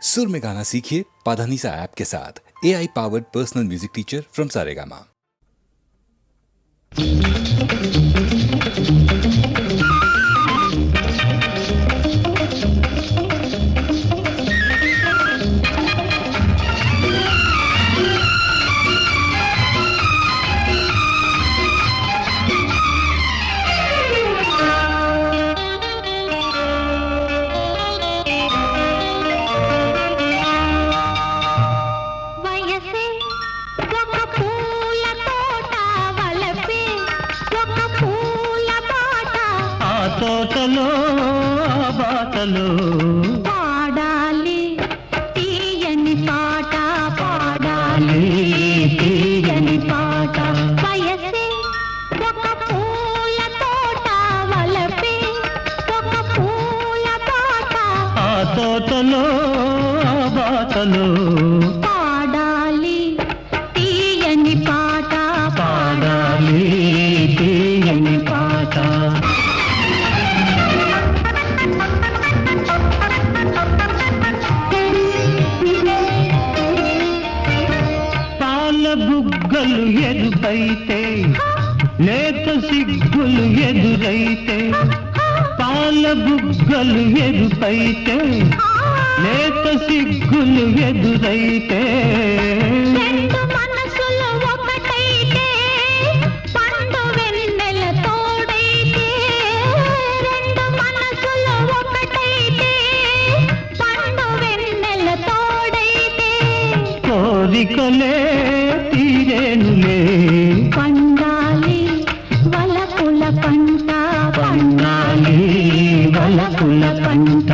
सुर में गाना सीखिए पाधानीसा ऐप के साथ। AI powered personal music teacher from Saregama. తోటలో బాటలో పాడాలి తీయని పాట, పాడాలి తీయని పాట. వయసే ఒక పూల తోట, వలపే ఒక పూల పాట. ఆ తోటలో బాటలో పాడాలి తీయని పాట, పాడాలి తీయని పాట. బుగ్గలు ఎదురైతే లేత సిగ్గులు ఎదురైతే, పాల బుగ్గలు ఎదురైతే లేత సిగ్గులు ఎదురైతే, రెండు మనసులు ఒకటైతే పండు వెన్నెల తోడైతే, రెండు మనసులు ఒకటైతే పండు వెన్నెల తోడైతే, కోరికలే తీరేనులే పండాలి వలపుల పంట, పండాలి వలపుల పంట.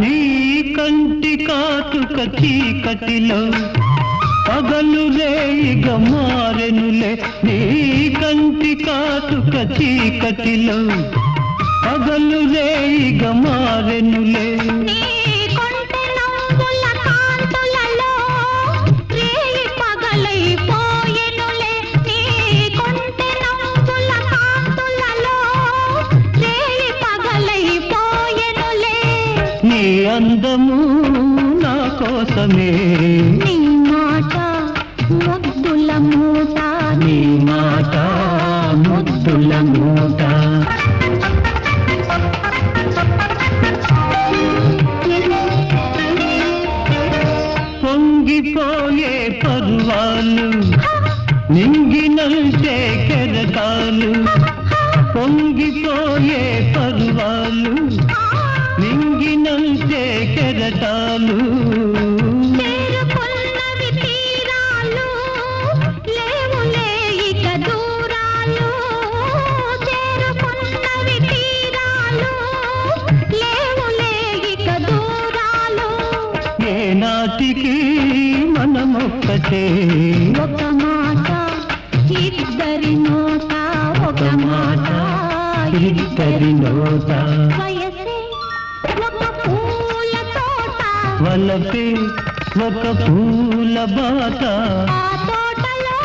నీ కంటి కాటుక చీకటిలో పగలు రేయిగ మారెనులే, నీ కంటి కాటుక చీకటిలో పగలు రేయిగ మారెనులే. నీ కొంటె నవ్వుల కాంతులలో రేయి పగలైపోయెనులే, నీ కొంటె నవ్వుల కాంతులలో రేయి పగలైపోయెనులే. నీ అందము నా కోసమే, నీ మాట ముద్దుల మూట, నీ మాట ముద్దుల మూట. పొంగిపోయే పర్వాలు నింగినంటే కెరటాలు, పొంగిపోయే పర్వాలు నింగినంటే కెరటాలు, చేరుకున్నవి తీరాలు లేవులే ఇక దూరాలు, చేరుకున్నవి తీరాలు లేవులే ఇక దూరాలు. ఏనాటికి మనమొక్కటే, ఒక మాట ఇద్దరి నోట, ఒక మాట ఇద్దరి నోట. వయసే ఒక పూల తోట, వలపే ఒక పూల బాట, ఆ తోటలో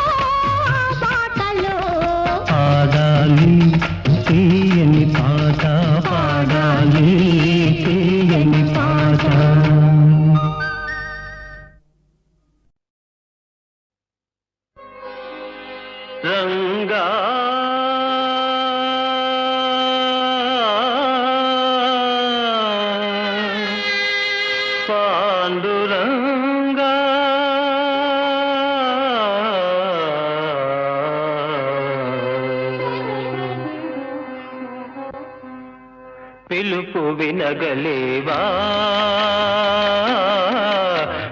ఆ బాటలో పాడాలి తీయని పాట, పాడాలి తీయని పాట. రంగా పాండురంగా పిలుపు వినగలేవా,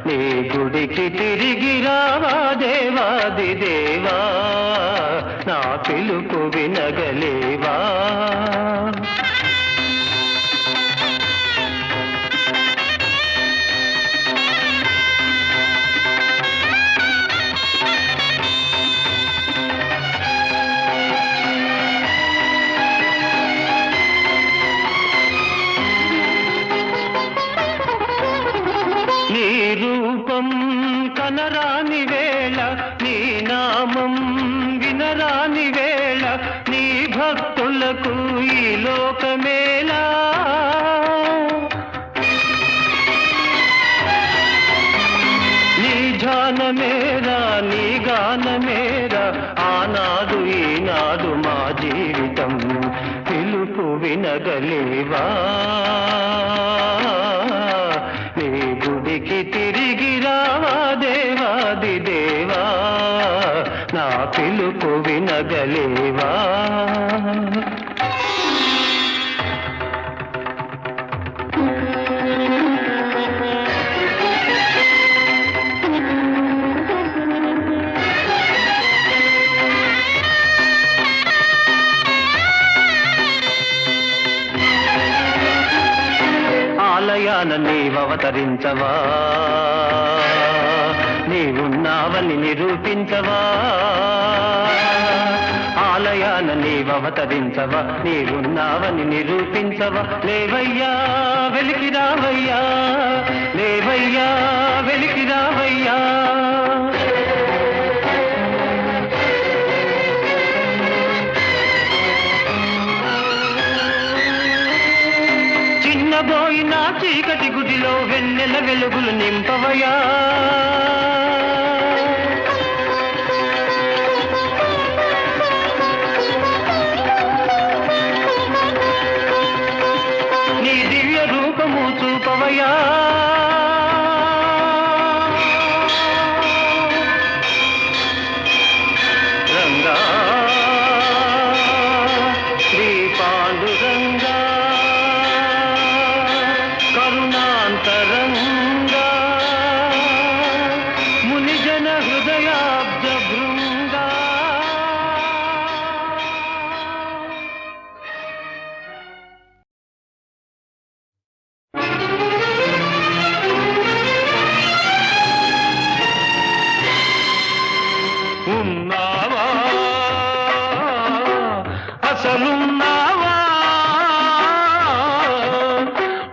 నీ గుడికి తిరిగి రావా దేవాది దేవా, నా పిలుపు వినగలేవా. రూపం కనరాని వేళ, నీ నామం వినరాని వేళ, నీ భక్తులకు ఈ లోకమేలా. నీ ధ్యానమేరా, నీ గానమేరా, ఆనాడు ఈనాడు మా జీవితం. పిలుపు వినగలేవా, నీ గుడికి తిరిగి రావా దేవాది దేవా, నా పిలుపు వినగలేవా. ఆలయాన నీవవతరించవా, నీవున్నావని నిరూపించవా. ఆలయాన నీవవతరించవా, నీవున్నావని నిరూపించవా. లేవయ్యా వెలికి రావయ్యా, లేవయ్యా వెలికి రావయ్యా. చిన్నబోయిన చీకటి గుడిలో వెన్నెల వెలుగులు నింపవయా. నీ దివ్య రూపము చూపవయా. రంగా శ్రీ పాండురంగా కరుణాంతరంగా మునిజన హృదయాబ్జ భృంగా. ఉన్నావా అసలున్నావా,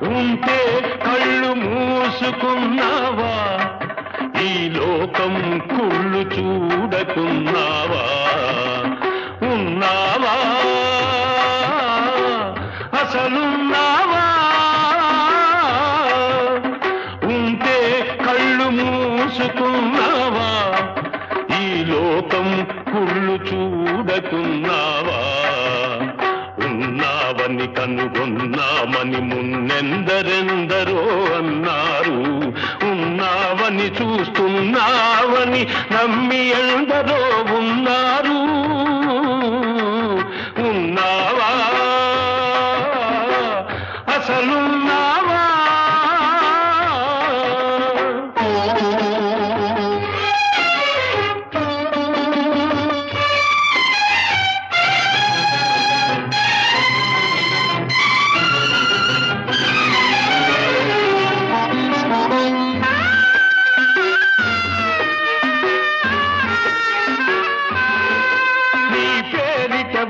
ఉంటే కళ్ళు మూసుకున్నావా, ఈ లోకం కుళ్ళు చూడకున్నావా. ఉన్నావా అసలున్నావా, ఉంటే కళ్ళు మూసుకున్నావా, ఈ లోకం కుళ్ళు చూడకున్నావా. ఉన్నావని కనుగొన్నామని మున్నెందరెందరో అన్నారు, ఉన్నావని చూస్తున్నావని నమ్మి ఎందరో ఉన్నారు. ఉన్నావా అసలున్నావా.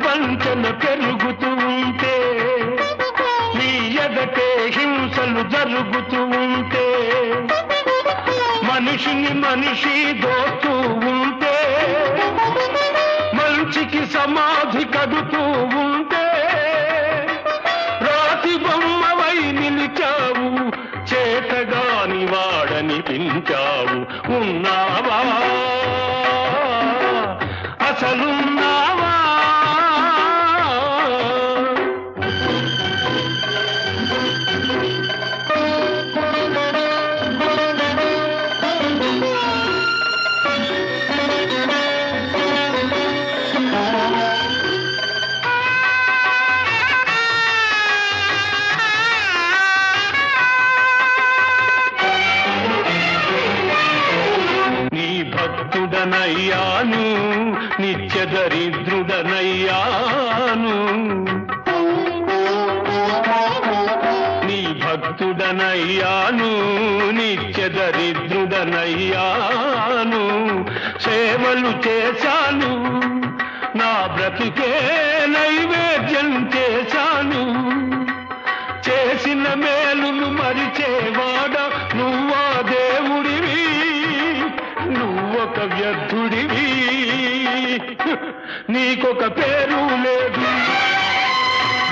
వంచన పెరుగుతూ ఉంటే, నీ ఎదటే హింసలు జరుగుతూ ఉంటే, మనిషిని మనిషి దోస్తూ ఉంటే, మంచికి సమాధి కడుతూ ఉంటే, రాతి బొమ్మవై నిలిచావు, చేతగాని వాడనిపించావు. ఉన్నావా అసలున్నావా. భక్తుడనయ్యాను, నిత్య దరిద్రుడనయ్యాను. నీ భక్తుడనయ్యాను, నిత్య దరిద్రుడనయ్యాను. సేవలు చేశాను, నా బ్రతుకే నైవేద్యం చేశాను. చేసిన మేలును మరిచేవాడా నువ్వా దేవుడి నీకొక పేరు లేదు,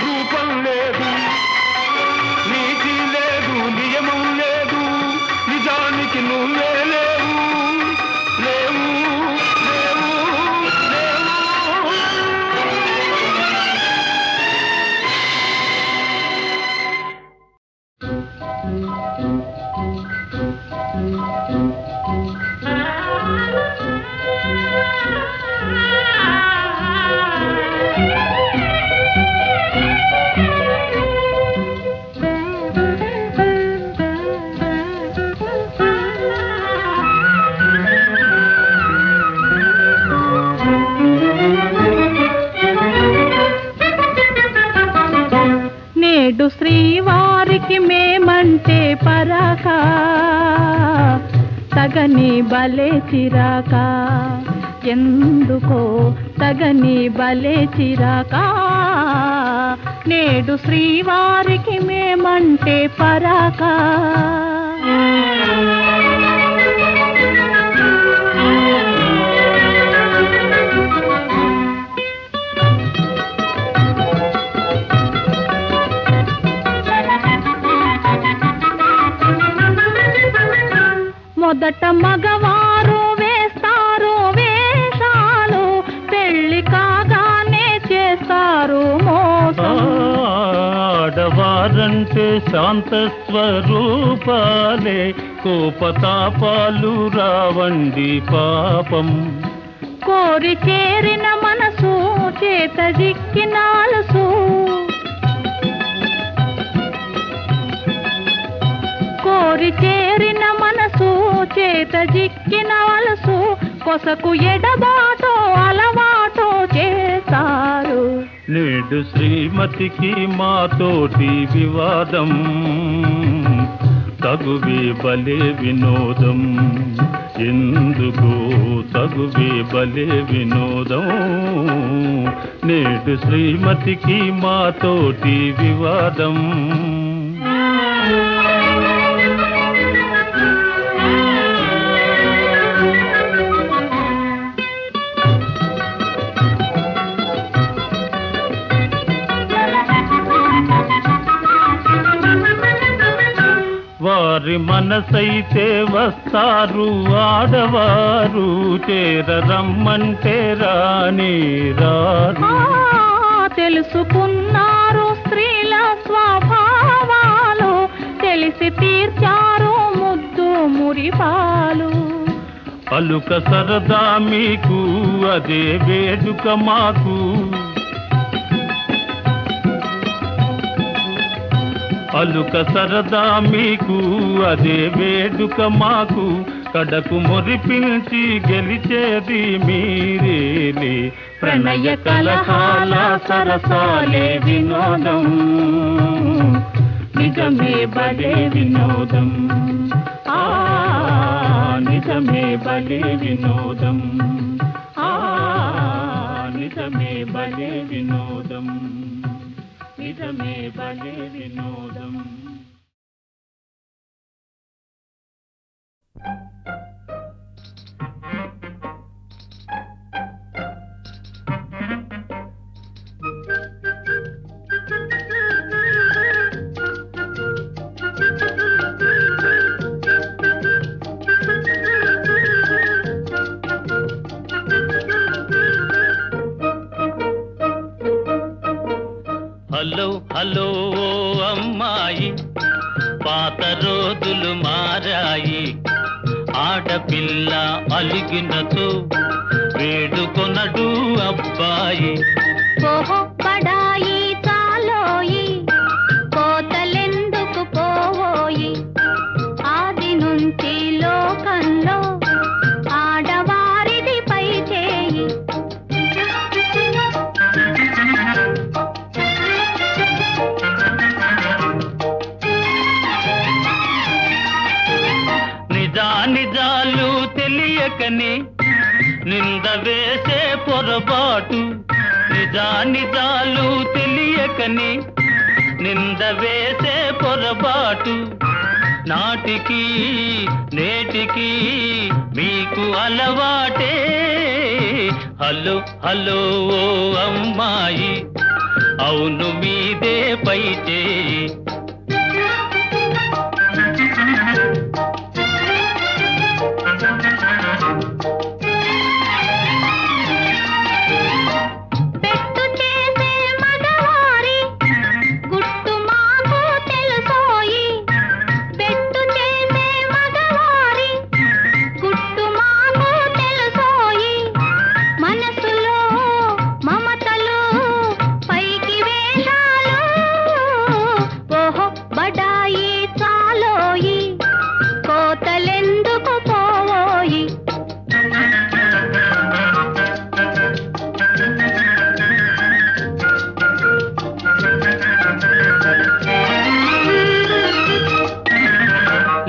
రూపం లేదు, నీతి లేదు, నియమం లేదు, నిజానికి నువ్వే లేవు, లేవు, లేవు, లేవు. నేడు శ్రీవారికి మేమంటే పరాక, తగని బలే చిరాక, ఎందుకో తగని బలే చిరాక. నేడు శ్రీవారికి మేమంటే పరాక. మొదట మగవారు వేస్తారు వేషాలు, పెళ్లి కాగానే చేస్తారు మోసం. ఆడవారంటే శాంత స్వరూపాలే, కోపతాపాలు రావండి పాపం. కోరి చేరిన మనసు చేత జిక్కిన అలసు, కోరి చేరిన మనసు చేత జిక్కిన అలసు, కొసకు ఎడబాటో అలవాటో చేస్తారు. నేడు శ్రీమతికి మాతోటి వివాదం, తగువే బలే వినోదం, ఎందుకు తగువే బలే వినోదం. నేడు శ్రీమతికి మాతోటి వివాదం. వారి మనసైతే వస్తారు ఆడవారు, చేరరమ్మంటే రాని రారు. తెలుసుకున్నారు స్త్రీల స్వభావాలు, తెలిసి తీర్చారు ముద్దు మురిపాలు. అలుక సరదా మీకు అదే వేడుక మాకు, అలుక సరదా మీకు అదే వేడుక మాకు. కడకు మురిపించి గెలిచేది మీరేలే, ప్రణయ కలహాల సరసాలే వినోదం, నిజమే బలే వినోదం. నిజమే బలే వినోదం, నిజమే బలే వినోదం, నిజమే బలే వినోదం. హలో హలో అమ్మాయి, పాత రోజులు మారాయి, ఆడపిల్ల అలిగినతో వేడుకొనడు అబ్బాయి. ఓహో పడాయి చాలోయి, కోతలెందుకు పోవోయి, ఆది నుంచి లోకంలో ఆడవారిది పై చేయి. నిజాలు తెలియకని నింద వేసే పొరపాటు, నిజాలు తెలియకని నింద వేసే పొరపాటు. నాటికి నేటికి మీకు అలవాటే హలో హలో ఓ అమ్మాయి అవును మీదే పై చేయి పెట్టు చేసే మగవారి గుట్టు మాకు తెలుసోయి పెట్టు చేసే మగవారి గుట్టు మాకు తెలుసోయి మనసులో మమతలు పైకి వేషాలు ఓహో బడాయి చాలోయి కోతలెందుకు పోవోయి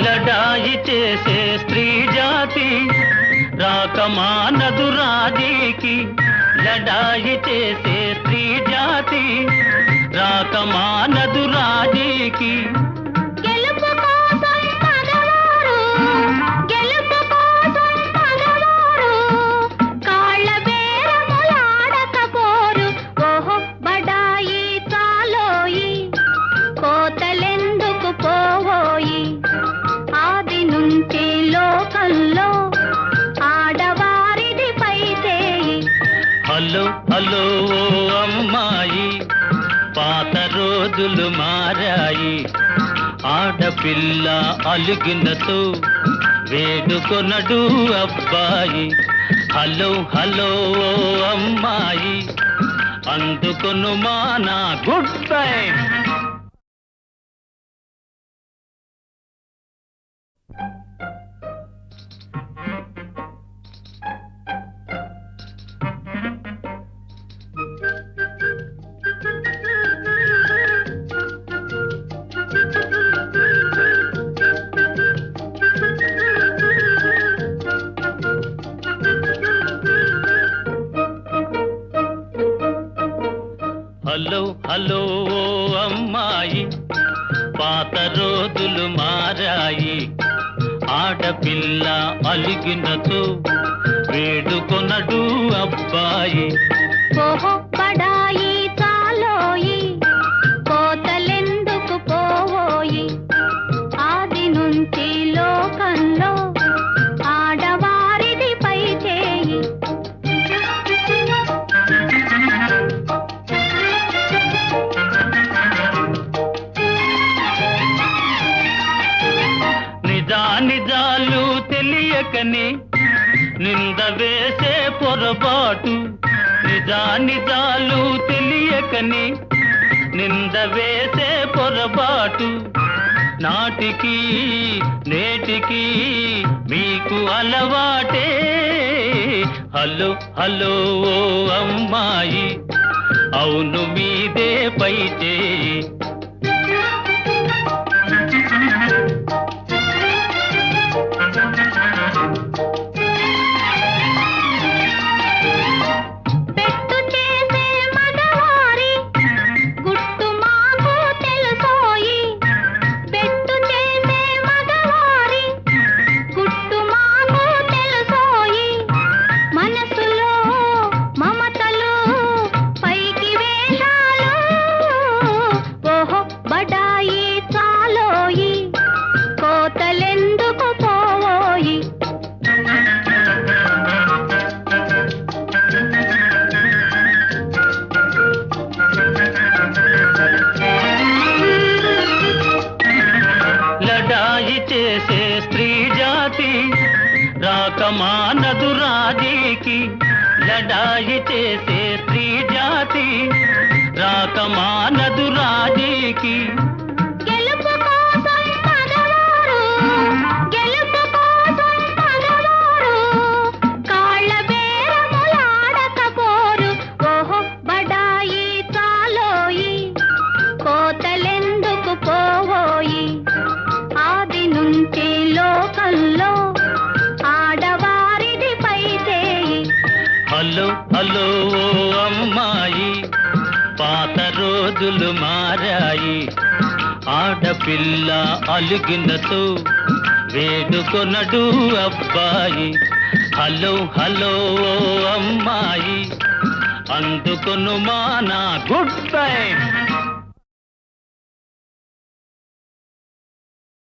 లడాయి చేసే స్త్రీ జాతి రాకమానదు రాజీకి లడాయి చేసే స్త్రీ జాతి రాకమానదు రాజీకి గెలుపు కోసం మగవారు గెలుపు కోసం మగవారు కాళ్ళ బేరములాడకపోరు ఓహో బడాయి చాలోయి కోతలెందుకు పోవోయి ఆది నుంచి లోకంలో ఆడవారిది పై చేయి హలో హలో ఓ అమ్మాయి పాత రోజులు మారాయి ఆడపిల్ల అలుగినతో వేడుకొనడు అబ్బాయి హలో హలో ఓ అమ్మాయి అందుకొను మా నా గుడ్ బై హలో హలో ఓ అమ్మాయి పాత రోజులు మారాయి ఆడపిల్ల అలిగినతో వేడుకొనడు అబ్బాయి ఓహో బడాయి చాలోయి కోతలెందుకు పోవోయి ఆది నుంచి లోకంలో ఆడవారిది పై చేయి నిజాలు తెలియకని నింద వేసే పొరపాటు నిజాలు తెలియకని నింద వేసే పొరపాటు నాటికి నేటికి మీకు అలవాటే హలో హలో ఓ అమ్మాయి అవును మీదే పై చేయి పెట్టు చేసే మగవారి గుట్టు మాకు తెలుసోయి పెట్టు చేసే మగవారి గుట్టు మాకు తెలుసోయి మనసులో మమతలు పైకి వేషాలు ఓహో బడాయి చాలోయి కోతలెందుకు పోవోయి లడాయి చేసే స్త్రీ జాతి రాకమానదు రాజీకి లడాయి చేసే స్త్రీ జాతి రాకమానదు రాజీకి గెలుపు కోసం మగవారు గెలుపు కోసం మగవారు కాళ్ళ బేరములాడకపోరు ఓహో బడాయి చాలోయి కోతలెందుకు పోవోయి ఆది నుంచి లోకంలో ఆడవారిది పై చేయి హలో హలో ఓ అమ్మాయి పాత రోజులు మారాయి ఆడపిల్ల అలిగినతో వేడుకొనడు అబ్బాయి. హలో హలో ఓ అమ్మాయి, అందుకొను మా నా గుడ్ బై.